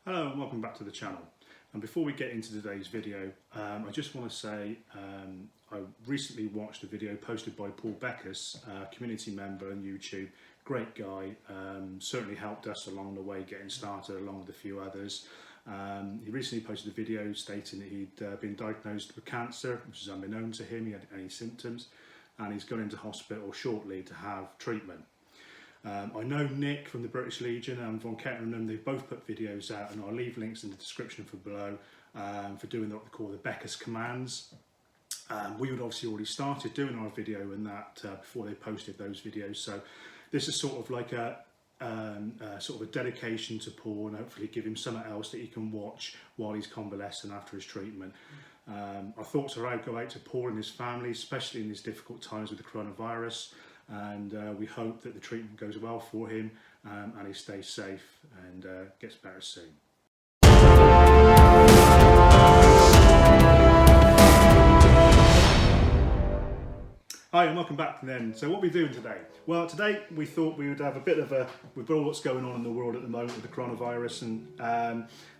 Hello and welcome back to the channel. And before we get into today's video, I just want to say I recently watched a video posted by Paul Beccas, a community member on YouTube. Great guy, certainly helped us along the way getting started along with a few others. He recently posted a video stating that he'd been diagnosed with cancer, which is unbeknown to him. He had any symptoms, and he's gone into hospital shortly to have treatment. I know Nick from the British Legion and Vonketteringham, they've both put videos out, and I'll leave links in the description for below for doing what they call the Beccas commands. We would obviously already started doing our video and that before they posted those videos, so this is sort of like a sort of a dedication to Paul, and hopefully give him something else that he can watch while he's convalescing after his treatment. Our thoughts are out, go out to Paul and his family, especially in these difficult times with the coronavirus. And we hope that the treatment goes well for him and he stays safe and gets better soon. Hi and welcome back then. So what are we doing today? Well, today we thought we would have a bit of with all what's going on in the world at the moment with the coronavirus, and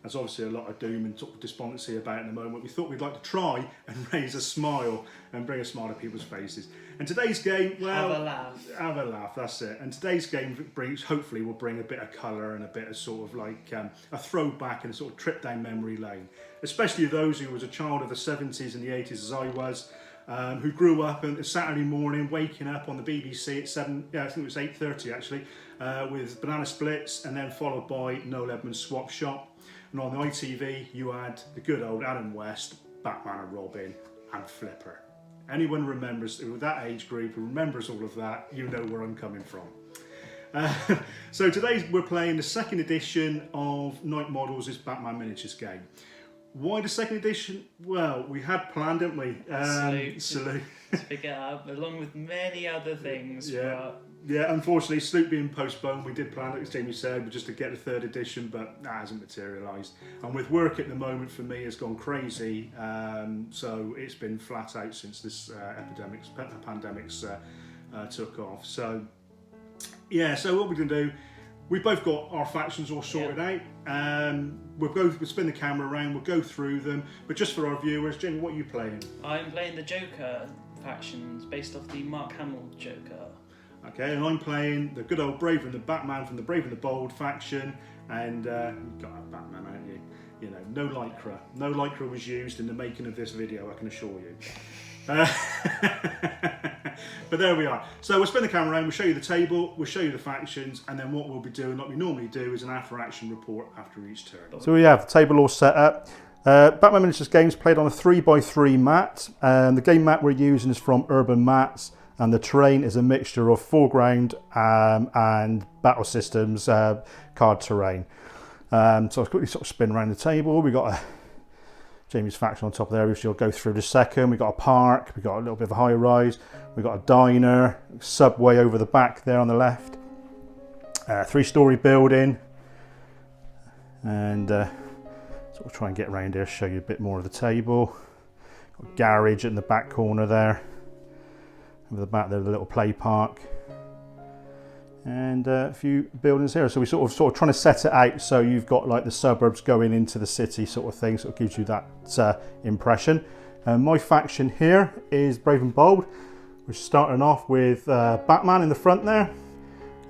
there's obviously a lot of doom and sort of despondency about it at the moment. We thought we'd like to try and raise a smile and bring a smile to people's faces. And today's game, well, have a laugh, that's it. And today's game hopefully will bring a bit of colour and a bit of sort of like a throwback and a sort of trip down memory lane, especially those who was a child of the 70s and the 80s as I was. Who grew up on a Saturday morning, waking up on the BBC at 7, I think it was 8:30 actually, with Banana Splits, and then followed by Noel Edmonds' Swap Shop. And on the ITV, you had the good old Adam West, Batman and Robin, and Flipper. Anyone remembers, with that age group, who remembers all of that, you know where I'm coming from. So today we're playing the second edition of Night Models' Batman Miniatures game. Why the second edition? Well, we had planned, didn't we? Salute. To pick it up, along with many other things. Yeah, yeah. Unfortunately, Salute being postponed, we did plan it, as Jamie said, just to get the third edition, but that hasn't materialised. And with work at the moment, for me, has gone crazy. So it's been flat out since this pandemic's took off. So yeah. So what we're going to do? We've both got our factions all sorted out. We'll spin the camera around, we'll go through them. But just for our viewers, Jamie, what are you playing? I'm playing the Joker factions based off the Mark Hamill Joker. Okay, and I'm playing the good old Brave and the Batman from the Brave and the Bold faction. And you've got a Batman, haven't you? You know, no Lycra. No Lycra was used in the making of this video, I can assure you. But there we are. So we'll spin the camera around, we'll show you the table, we'll show you the factions, and then what we'll be doing, like we normally do, is an after-action report after each turn. So we have the table all set up. Batman Miniatures games played on a 3x3 mat. The game mat we're using is from Urban Mats, and the terrain is a mixture of foreground and battle systems card terrain. So I'll quickly sort of spin around the table. We've got Jamie's faction on top there, which you'll go through in a second. We've got a park, we've got a little bit of a high rise, we've got a diner, subway over the back there on the left, 3-story building, and sort of try and get around here, show you a bit more of the table. Got a garage in the back corner there, over the back there, the little play park, and a few buildings here. So we sort of trying to set it out so you've got like the suburbs going into the city sort of thing, so it gives you that impression. My faction here is Brave and Bold. We're starting off with Batman in the front there,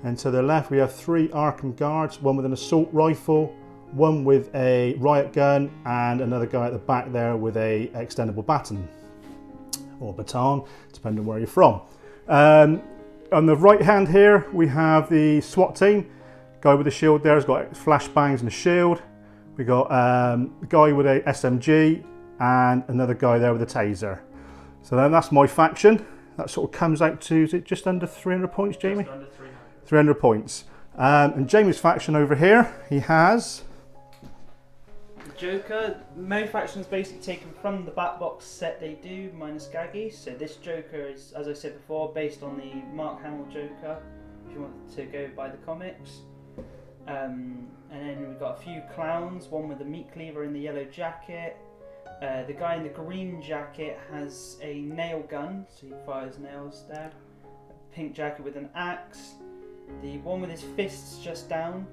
and to the left we have 3 Arkham guards, one with an assault rifle, one with a riot gun, and another guy at the back there with a extendable baton or baton, depending on where you're from. On the right hand here we have the SWAT team. Guy with the shield there has got flashbangs and a shield. We got a guy with a SMG and another guy there with a taser. So then that's my faction. That sort of comes out to, is it just under 300 points, Jamie? Just under 300. 300 points. And Jamie's faction over here, he has Joker, my faction is basically taken from the Batbox set they do, minus Gaggy. So this Joker is, as I said before, based on the Mark Hamill Joker, if you want to go by the comics. And then we've got a few clowns, one with a meat cleaver in the yellow jacket. The guy in the green jacket has a nail gun, so he fires nails there. A pink jacket with an axe. The one with his fists just down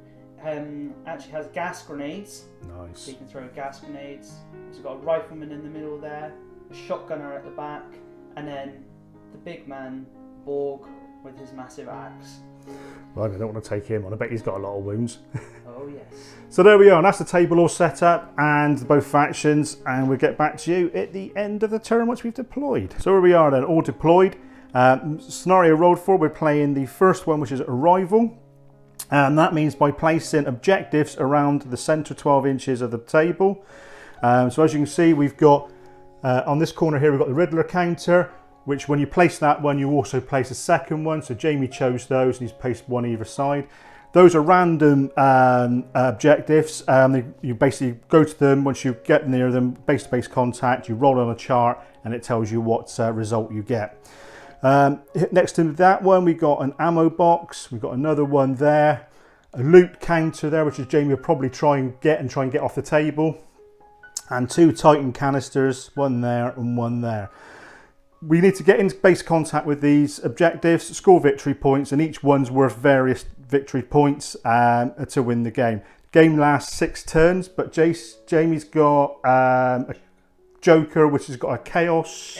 actually has gas grenades. Nice. So you can throw gas grenades. He's got a rifleman in the middle there, a shotgunner at the back, and then the big man, Borg, with his massive axe. Well, I don't want to take him on. I bet he's got a lot of wounds. Oh yes. So there we are, and that's the table all set up and both factions, and we'll get back to you at the end of the turn once we've deployed. So here we are then, all deployed. Scenario rolled for, we're playing the first one, which is Arrival. And that means by placing objectives around the centre 12 inches of the table. So as you can see, we've got, on this corner here, we've got the Riddler counter, which when you place that one, you also place a second one. So Jamie chose those and he's placed one either side. Those are random objectives. You basically go to them. Once you get near them, base-to-base contact, you roll on a chart and it tells you what result you get. Next to that one, we got an ammo box. We've got another one there. A loot counter there, which is Jamie will probably try and get off the table. And 2 Titan canisters, one there and one there. We need to get into base contact with these objectives, score victory points, and each one's worth various victory points to win the game. Game lasts 6 turns, but Jamie's got a Joker, which has got a Chaos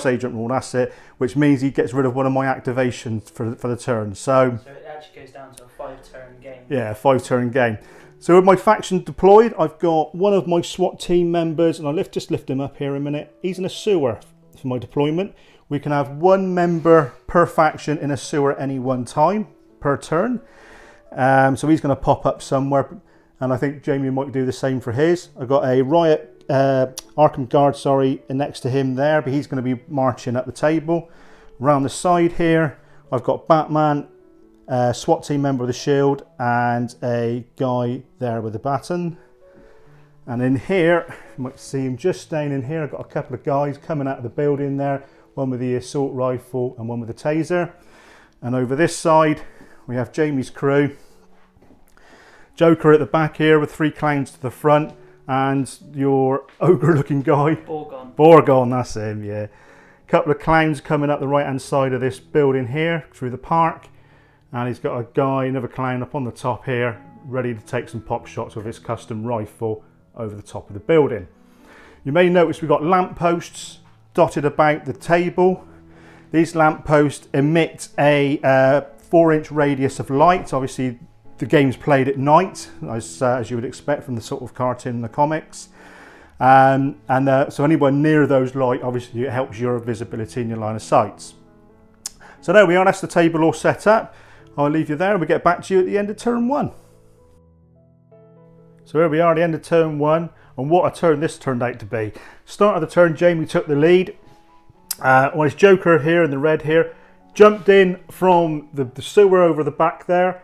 Agent rule, that's it, which means he gets rid of one of my activations for the turn. So it actually goes down to a 5-turn game. Yeah, 5-turn game. So with my faction deployed, I've got one of my SWAT team members, and I'll just lift him up here a minute. He's in a sewer for my deployment. We can have 1 member per faction in a sewer at any one time per turn. So he's going to pop up somewhere, and I think Jamie might do the same for his. I've got a Arkham Guard, next to him there, but he's going to be marching up the table. Around the side here, I've got Batman, SWAT team member with a shield, and a guy there with a baton. And in here, you might see him just staying in here. I've got a couple of guys coming out of the building there, one with the assault rifle and one with a taser. And over this side, we have Jamie's crew. Joker at the back here with 3 clowns to the front, and your ogre-looking guy. Borgon, that's him, yeah. Couple of clowns coming up the right-hand side of this building here, through the park. And he's got a guy, another clown up on the top here, ready to take some pop shots with his custom rifle over the top of the building. You may notice we've got lampposts dotted about the table. These lampposts emit a 4-inch radius of light. Obviously, the game's played at night, as you would expect from the sort of cartoon in the comics. So anyone near those lights, obviously it helps your visibility in your line of sights. So there we are, that's the table all set up. I'll leave you there and we'll get back to you at the end of turn 1. So here we are at the end of turn 1, and what a turn this turned out to be. Start of the turn, Jamie took the lead. On his Joker here in the red here, jumped in from the sewer over the back there,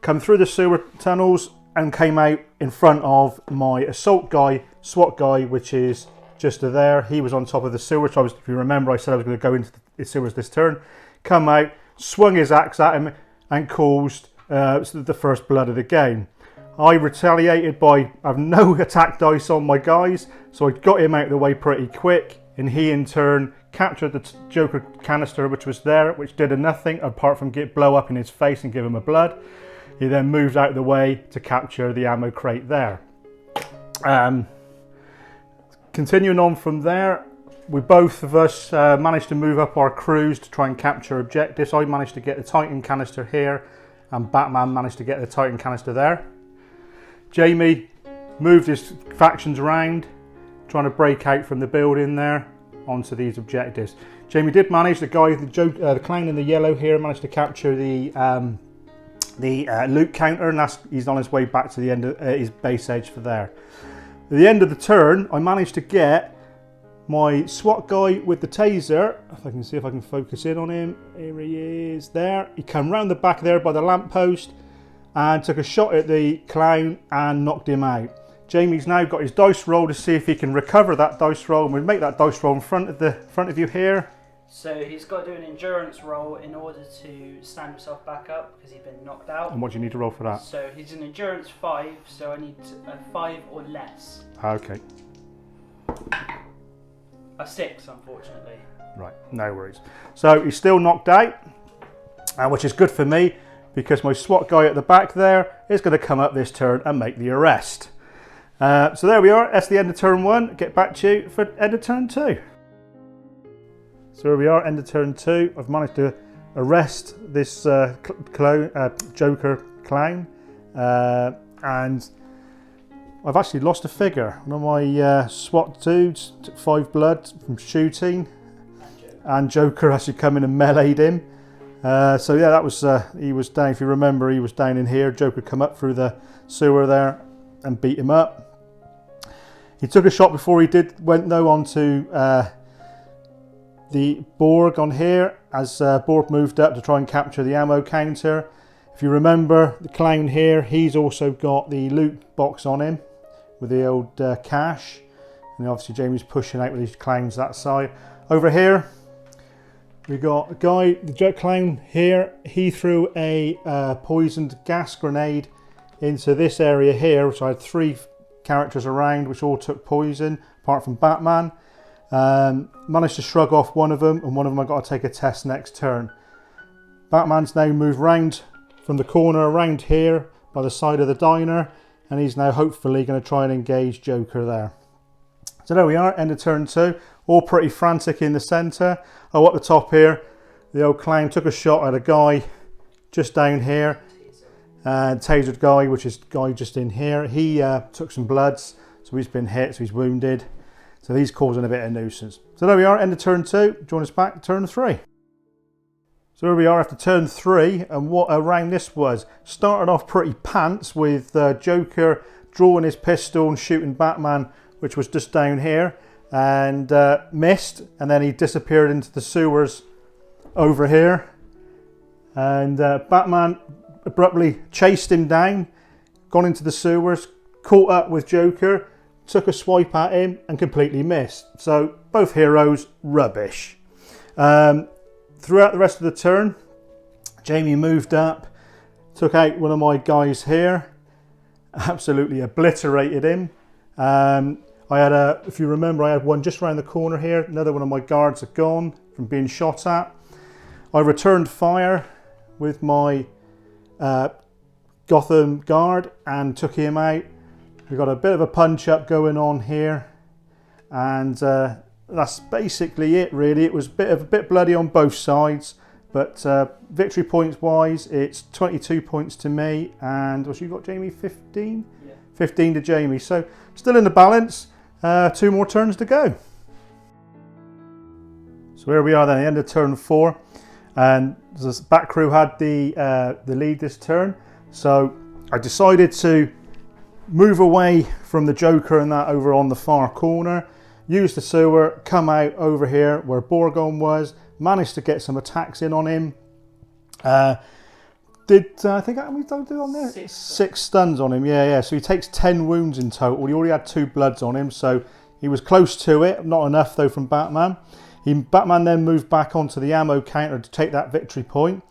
come through the sewer tunnels and came out in front of my assault guy, SWAT guy, which is just there. He was on top of the sewer, so if you remember, I said I was going to go into the sewers this turn. Come out, swung his axe at him and caused the first blood of the game. I retaliated by having no attack dice on my guys, so I got him out of the way pretty quick, and he in turn captured the Joker canister which was there, which did nothing apart from blow up in his face and give him a blood. He then moved out of the way to capture the ammo crate there. Continuing on from there, we both of us managed to move up our crews to try and capture objectives. I managed to get the Titan canister here, and Batman managed to get the Titan canister there. Jamie moved his factions around, trying to break out from the building there onto these objectives. Jamie did manage, the clown in the yellow here managed to capture the loot counter, and he's on his way back to the end of his base edge for there. At the end of the turn, I managed to get my SWAT guy with the taser. If I can see if I can focus in on him. Here he is there. He came round the back there by the lamppost and took a shot at the clown and knocked him out. Jamie's now got his dice roll to see if he can recover that dice roll, and we'll make that dice roll in front of you here. So he's got to do an endurance roll in order to stand himself back up because he's been knocked out. And what do you need to roll for that? So he's an endurance 5, so I need a 5 or less. Okay. A 6, unfortunately. Right, no worries. So he's still knocked out, which is good for me. because my SWAT guy at the back there is going to come up this turn and make the arrest. So there we are, that's the end of turn 1. Get back to you for end of turn 2. So here we are, end of turn 2. I've managed to arrest this Joker clown, and I've actually lost a figure. One of my SWAT dudes took 5 blood from shooting, and Joker actually come in and meleeed him. So yeah, that was he was down. If you remember, he was down in here. Joker come up through the sewer there and beat him up. He took a shot before he went onto the Borg on here, as Borg moved up to try and capture the ammo counter. If you remember, the clown here, he's also got the loot box on him with the old cash. And obviously Jamie's pushing out with these clowns that side. Over here, we got a guy, the jet clown here, he threw a poisoned gas grenade into this area here, which I had 3 characters around which all took poison, apart from Batman. Managed to shrug off one of them, and one of them I got to take a test next turn. Batman's now moved round from the corner around here by the side of the diner, and he's now hopefully going to try and engage Joker there. So there we are, end of turn 2. All pretty frantic in the centre. Oh, up the top here, the old clown took a shot at a guy just down here. Tasered guy, which is guy just in here. He took some bloods, so he's been hit, so he's wounded. So he's causing a bit of nuisance. So there we are, end of turn 2. Join us back, turn 3. So here we are after turn 3, and what a round this was. Started off pretty pants with Joker drawing his pistol and shooting Batman, which was just down here, and missed, and then he disappeared into the sewers over here. And Batman abruptly chased him down, gone into the sewers, caught up with Joker, took a swipe at him and completely missed. So both heroes, rubbish. Throughout the rest of the turn, Jamie moved up, took out one of my guys here, absolutely obliterated him. I had if you remember, I had one just around the corner here. Another one of my guards had gone from being shot at. I returned fire with my Gotham guard and took him out. We got a bit of a punch up going on here, and that's basically it really. It was a bit bloody on both sides, but victory points wise, it's 22 points to me, and what you got, Jamie? 15? Yeah. 15 to Jamie. So still in the balance. 2 more turns to go. So here we are then, the end of turn 4, and the back crew had the lead this turn. So I decided to move away from the Joker and that over on the far corner, use the sewer, come out over here where Borgon was, managed to get some attacks in on him. I think how many did I do on there? 6 stuns on him, yeah. So he takes 10 wounds in total. He already had 2 bloods on him, so he was close to it. Not enough though from Batman. Batman then moved back onto the ammo counter to take that victory point.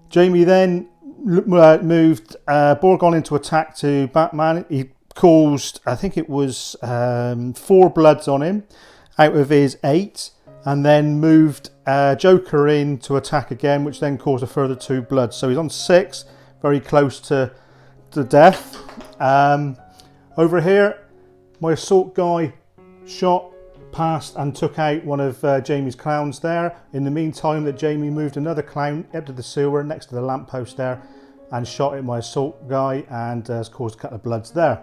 Jamie then moved Borgon into attack to Batman. He caused, I think it was 4 bloods on him out of his 8, and then moved Joker in to attack again, which then caused a further 2 bloods. So he's on 6, very close to death. Over here, my assault guy shot past and took out one of Jamie's clowns there. In the meantime, that Jamie moved another clown up to the sewer next to the lamppost there and shot at my assault guy, and has caused a couple of bloods there.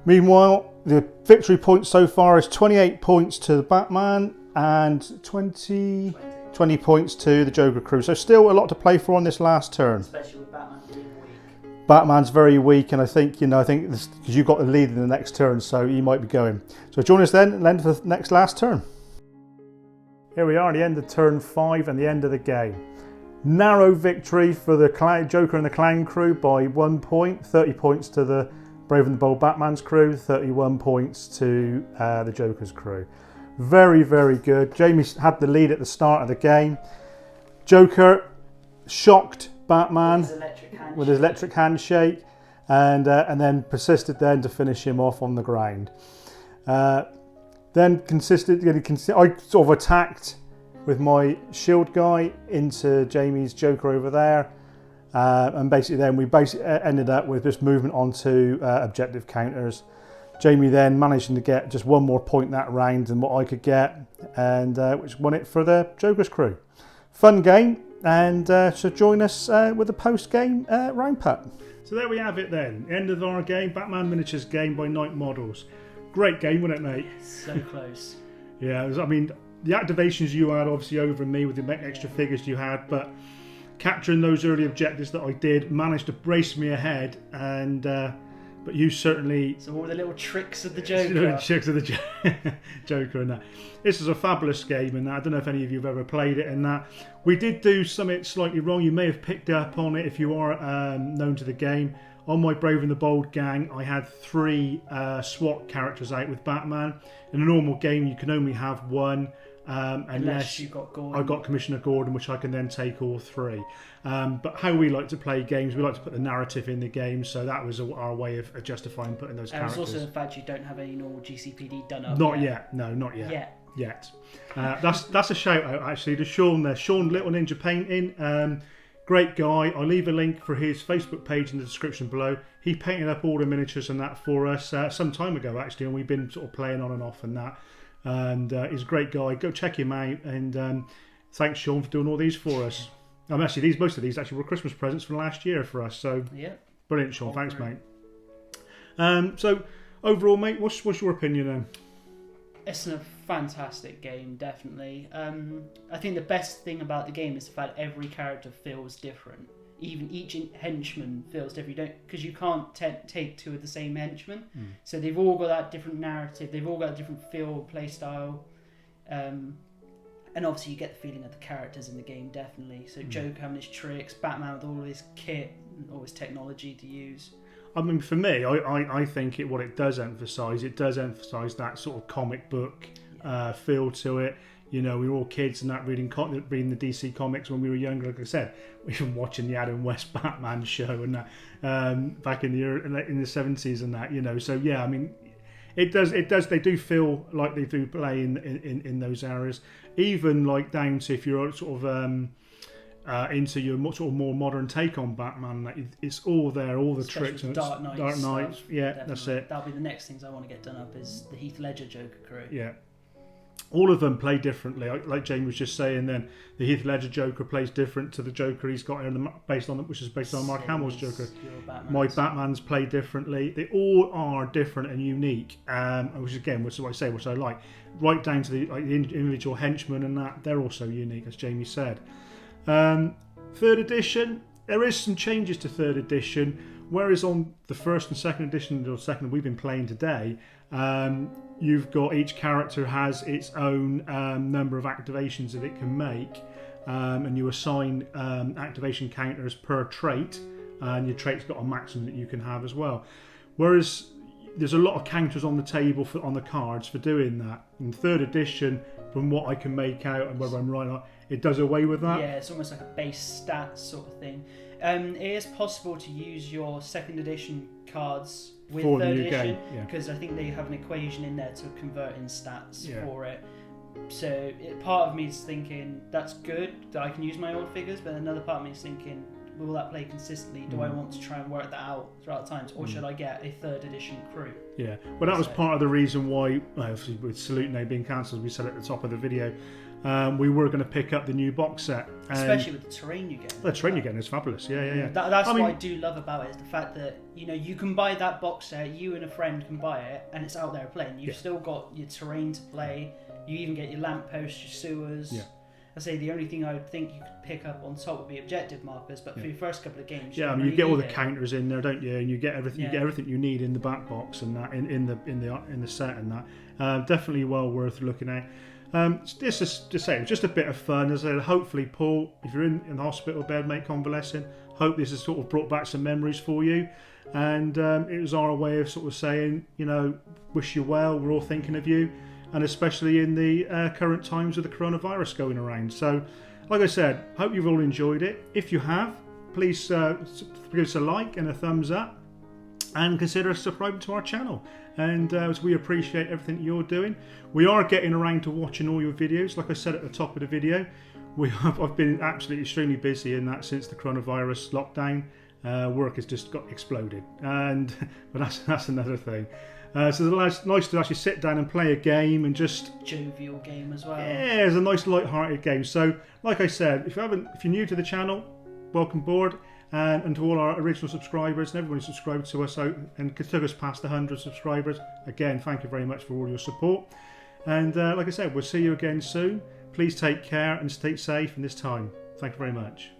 Meanwhile, the victory points so far is 28 points to the Batman and 20 points to the Joker crew. So still a lot to play for on this last turn. Especially with Batman being weak. Batman's very weak, and I think because you've got the lead in the next turn, so you might be going. So join us then for the next last turn. Here we are at the end of turn 5 and the end of the game. Narrow victory for the Joker and the Clown crew by 1 point. 30 points to the Brave and the Bold Batman's crew, 31 points to the Joker's crew. Very, very good. Jamie had the lead at the start of the game. Joker shocked Batman with his electric handshake, and then persisted then to finish him off on the ground. Then I sort of attacked with my shield guy into Jamie's Joker over there, And basically then we ended up with this movement onto objective counters. Jamie then managing to get just one more point that round than what I could get, and which won it for the Joker's crew. Fun game, and so join us with the post-game round putt. So there we have it then, end of our game, Batman Miniatures game by Night Models. Great game, wasn't it, mate? So close. Yeah, I mean, the activations you had obviously over me with the extra figures you had, but capturing those early objectives that I did managed to brace me ahead, and but you certainly... So what were the little tricks of the Joker? Little tricks of the Joker and that. This is a fabulous game, and I don't know if any of you have ever played it and that. We did do something slightly wrong. You may have picked up on it if you are known to the game. On my Brave and the Bold gang, I had 3 SWAT characters out with Batman. In a normal game, you can only have one. Unless you got Gordon. I got Commissioner Gordon, which I can then take all 3. But how we like to play games, we like to put the narrative in the game, so that was our way of justifying putting those characters. And it's also the fact you don't have any normal GCPD done up. Not yet. No, not yet. That's a shout out actually to Sean there. Sean Little Ninja Painting. Great guy. I'll leave a link for his Facebook page in the description below. He painted up all the miniatures and that for us some time ago actually, and we've been sort of playing on and off and that. And he's a great guy. Go check him out, and thanks Sean for doing all these for us. Actually, most of these actually were Christmas presents from last year for us. So yeah, brilliant, Sean. Thanks, mate. So overall, mate, what's your opinion then? It's a fantastic game, definitely. I think the best thing about the game is the fact every character feels different. Even each henchman feels different, because you can't take 2 of the same henchmen. So they've all got that different narrative, they've all got a different feel, play style, and obviously you get the feeling of the characters in the game, definitely. So Joker having his tricks, Batman with all his kit, all his technology to use. I mean, for me, I think what it does emphasise that sort of comic book feel to it. You know, we were all kids and that reading the DC comics when we were younger. Like I said, we were watching the Adam West Batman show and that back in the 70s and that. You know, so yeah, I mean, it does. They do feel like they do play in those areas. Even like down to if you're sort of into your sort of more modern take on Batman, like it's all there, all the especially tricks and Dark Knight. Yeah, definitely. That's it. That'll be the next things I want to get done up is the Heath Ledger Joker crew. Yeah. All of them play differently. Like Jamie was just saying, then the Heath Ledger Joker plays different to the Joker he's got which is based on Mark Hamill's Joker. My Batman's play differently. They all are different and unique, which again, which I like. Right down to the individual henchmen and that, they're also unique, as Jamie said. 3rd edition, there is some changes to 3rd edition. Whereas on the 1st and 2nd edition, or 2nd we've been playing today, you've got each character has its own number of activations that it can make, and you assign activation counters per trait, and your trait's got a maximum that you can have as well. Whereas there's a lot of counters on the table on the cards for doing that. In 3rd edition, from what I can make out and whether I'm right or not, it does away with that. Yeah, it's almost like a base stats sort of thing. It is possible to use your 2nd edition cards with 3rd edition, because I think they have an equation in there to convert in stats for it. So part of me is thinking that's good that I can use my old figures, but another part of me is thinking, will that play consistently? Do I want to try and work that out throughout times, or should I get a 3rd edition crew? Yeah, well, that was part of the reason why, obviously with Salute now being cancelled, we said at the top of the video, we were going to pick up the new box set. Especially with the terrain you get. The terrain you get is fabulous, yeah. That's what I do love about it, is the fact that, you know, you can buy that box set, you and a friend can buy it, and it's out there playing. You've still got your terrain to play, you even get your lampposts, your sewers. Yeah. I say the only thing I would think you could pick up on top would be objective markers, but for your first couple of games, you get all the counters in there, don't you? And you get everything. You get everything you need in the back box and that in the set and that. Definitely well worth looking at. This is to say, just a bit of fun. As I said, hopefully, Paul, if you're in the hospital bed, mate, convalescing, hope this has sort of brought back some memories for you. And it was our way of sort of saying, you know, wish you well. We're all thinking of you. And especially in the current times with the coronavirus going around. So, like I said, hope you've all enjoyed it. If you have, please give us a like and a thumbs up, and consider subscribing to our channel. And as we appreciate everything you're doing, we are getting around to watching all your videos. Like I said at the top of the video, I've been absolutely extremely busy in that since the coronavirus lockdown. Work has just got exploded, but that's another thing. So it's nice to actually sit down and play a game and just jovial game as well. Yeah, it's a nice light-hearted game. So, like I said, if you're new to the channel, welcome aboard, and to all our original subscribers and everybody who subscribed to us out and took us past 100 subscribers. Again, thank you very much for all your support. And like I said, we'll see you again soon. Please take care and stay safe in this time. Thank you very much.